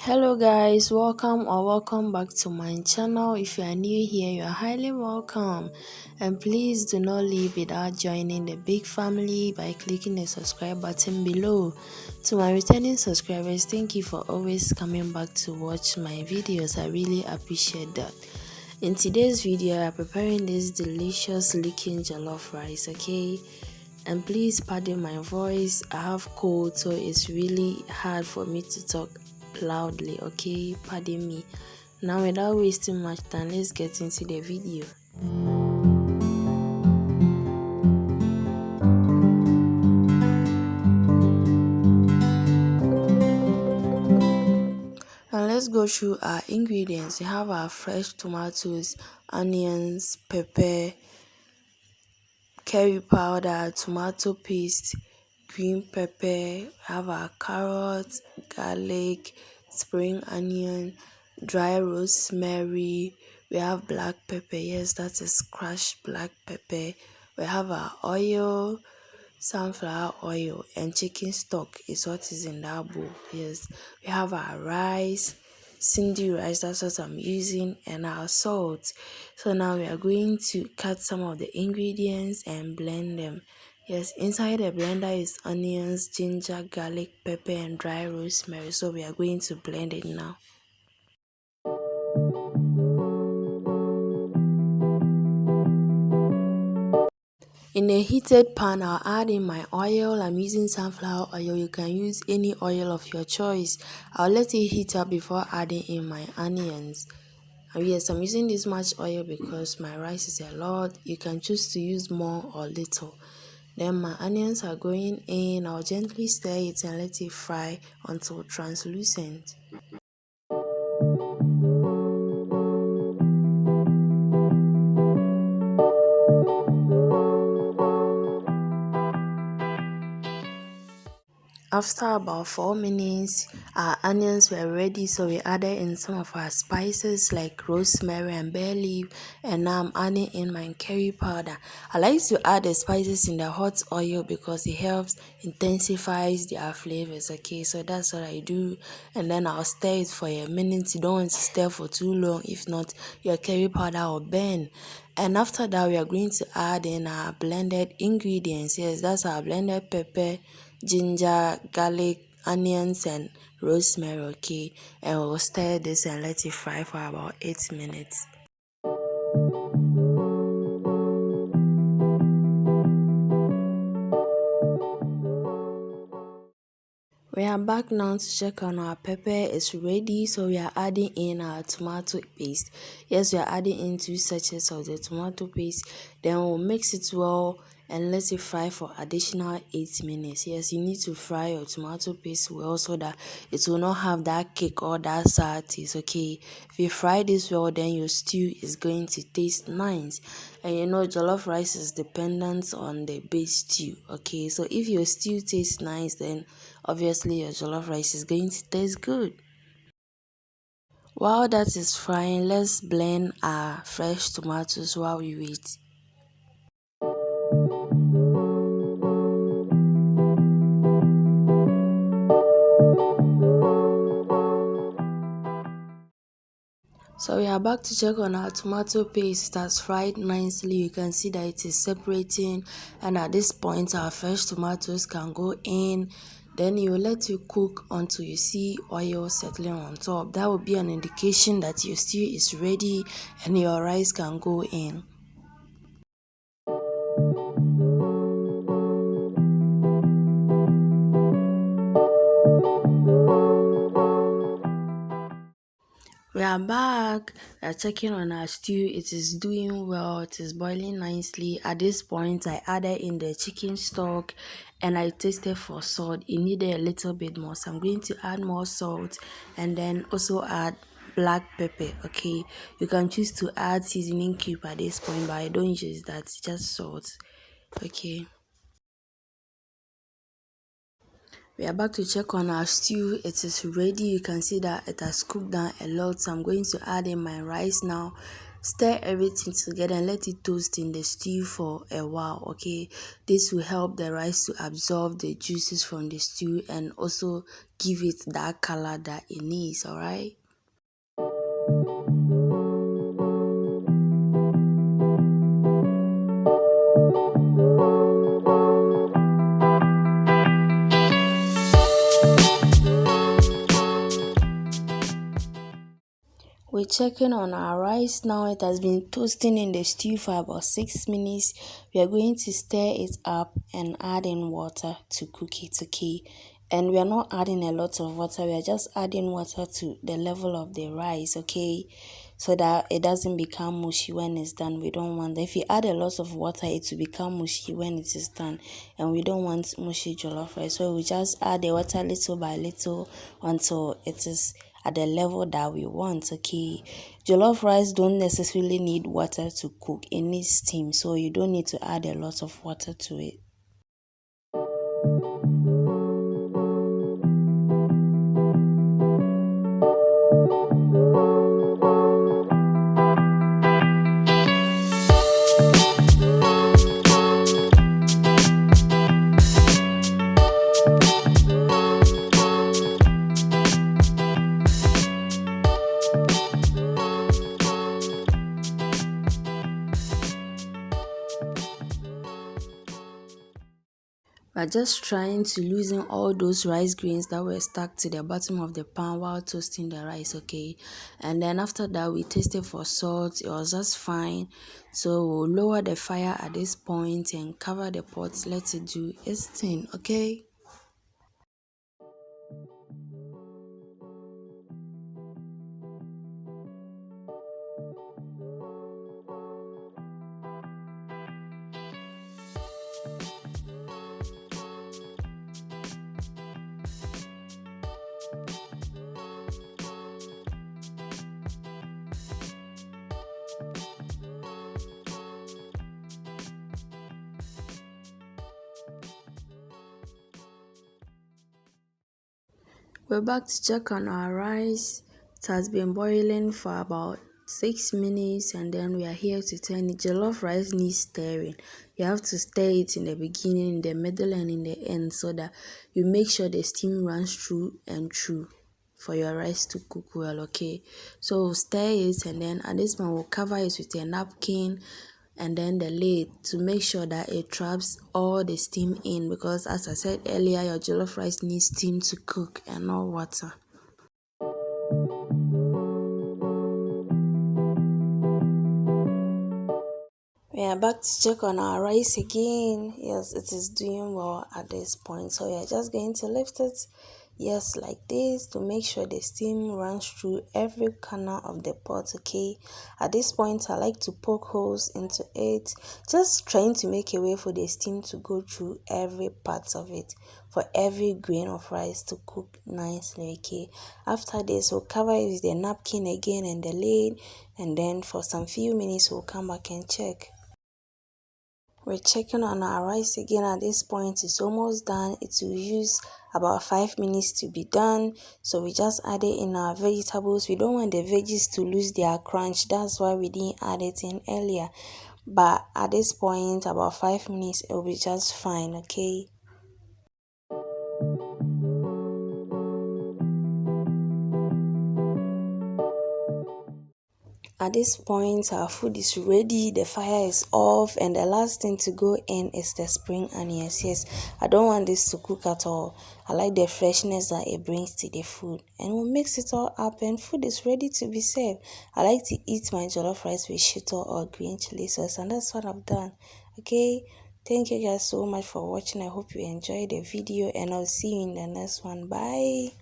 Hello guys, welcome back to my channel. If you are new here, you are highly welcome, and please do not leave without joining the big family by clicking the subscribe button below. To my returning subscribers, thank you for always coming back to watch my videos. I really appreciate that. In today's video, I am preparing this delicious looking jollof rice, okay? And please pardon my voice, I have cold, so it's really hard for me to talk loudly, okay? Pardon me. Now without wasting much time, let's get into the video. Now let's go through our ingredients. We have our fresh tomatoes, onions, pepper, curry powder, tomato paste, green pepper. We have our carrots, garlic, spring onion, dry rosemary. We have black pepper. Yes, that is crushed black pepper. We have our oil, sunflower oil, and chicken stock is what is in that bowl. Yes, we have our rice, Cindy rice, that's what I'm using, and our salt. So now we are going to cut some of the ingredients and blend them. Yes, inside the blender is onions, ginger, garlic, pepper, and dry rosemary. So we are going to blend it now. In a heated pan, I'll add in my oil. I'm using sunflower oil. You can use any oil of your choice. I'll let it heat up before adding in my onions. Yes, I'm using this much oil because my rice is a lot. You can choose to use more or little. Then my onions are going in. I'll gently stir it and let it fry until translucent. After about 4 minutes, our onions were ready, so we added in some of our spices like rosemary and bay leaf, and now I'm adding in my curry powder. I like to add the spices in the hot oil because it helps intensifies their flavors, okay? So that's what I do, and then I'll stir it for a minute. You don't want to stir for too long, if not your curry powder will burn. And after that, we are going to add in our blended ingredients. Yes, that's our blended pepper, ginger, garlic, onions, and rosemary, okay? And we'll stir this and let it fry for about 8 minutes. We are back now to check on our pepper. It's ready, so we are adding in our tomato paste. Yes, we are adding in 2 sachets of the tomato paste. Then we'll mix it well and let it fry for additional 8 minutes. Yes, you need to fry your tomato paste well so that it will not have that kick or that sour taste, okay? If you fry this well, then your stew is going to taste nice. And you know, jollof rice is dependent on the base stew, okay? So if your stew tastes nice, then obviously your jollof rice is going to taste good. While that is frying, let's blend our fresh tomatoes while we wait. So we are back to check on our tomato paste that's fried nicely. You can see that it is separating, and at this point our fresh tomatoes can go in. Then you let it cook until you see oil settling on top. That will be an indication that your stew is ready and your rice can go in. We are back. We are checking on our stew. It is doing well. It is boiling nicely. At this point, I added in the chicken stock and I tasted for salt. It needed a little bit more, so I'm going to add more salt and then also add black pepper. Okay, you can choose to add seasoning cube at this point, but I don't use that, just salt. Okay. We are back to check on our stew. It is ready. You can see that it has cooked down a lot. So I'm going to add in my rice now. Stir everything together and let it toast in the stew for a while, okay? This will help the rice to absorb the juices from the stew and also give it that color that it needs, alright? We're checking on our rice now. It has been toasting in the stew for about 6 minutes. We are going to stir it up and add in water to cook it, okay? And we are not adding a lot of water. We are just adding water to the level of the rice, okay? So that it doesn't become mushy when it's done. We don't want that. If you add a lot of water, it will become mushy when it is done. And we don't want mushy jollof rice. So we just add the water little by little until it is at the level that we want, okay? Jollof rice don't necessarily need water to cook. It needs steam, so you don't need to add a lot of water to it. We're just trying to loosen all those rice grains that were stuck to the bottom of the pan while toasting the rice, okay? And then after that, we tasted for salt. It was just fine. So we'll lower the fire at this point and cover the pot. Let it do its thing, okay? We're back to check on our rice. It has been boiling for about 6 minutes and then we are here to turn it. Jollof rice needs stirring. You have to stir it in the beginning, in the middle and in the end so that you make sure the steam runs through and through for your rice to cook well, okay? So stir it and then at this point we'll cover it with a napkin and then the lid to make sure that it traps all the steam in, because as I said earlier, your jollof rice needs steam to cook and not water. We are back to check on our rice again. Yes, it is doing well at this point. So we are just going to lift it, yes, like this, to make sure the steam runs through every corner of the pot, okay? At this point, I like to poke holes into it, just trying to make a way for the steam to go through every part of it, for every grain of rice to cook nicely, okay? After this, we'll cover it with the napkin again and the lid, and then for some few minutes, we'll come back and check. We're checking on our rice again. At this point, it's almost done. It will use about 5 minutes to be done. So we just added in our vegetables. We don't want the veggies to lose their crunch. That's why we didn't add it in earlier. But at this point, about 5 minutes, it will be just fine, okay? At this point, our food is ready, the fire is off, and the last thing to go in is the spring onions. Yes, I don't want this to cook at all. I like the freshness that it brings to the food. And we'll mix it all up and food is ready to be served. I like to eat my jollof rice with shito or green chili sauce, and that's what I've done. Okay, thank you guys so much for watching. I hope you enjoyed the video and I'll see you in the next one. Bye.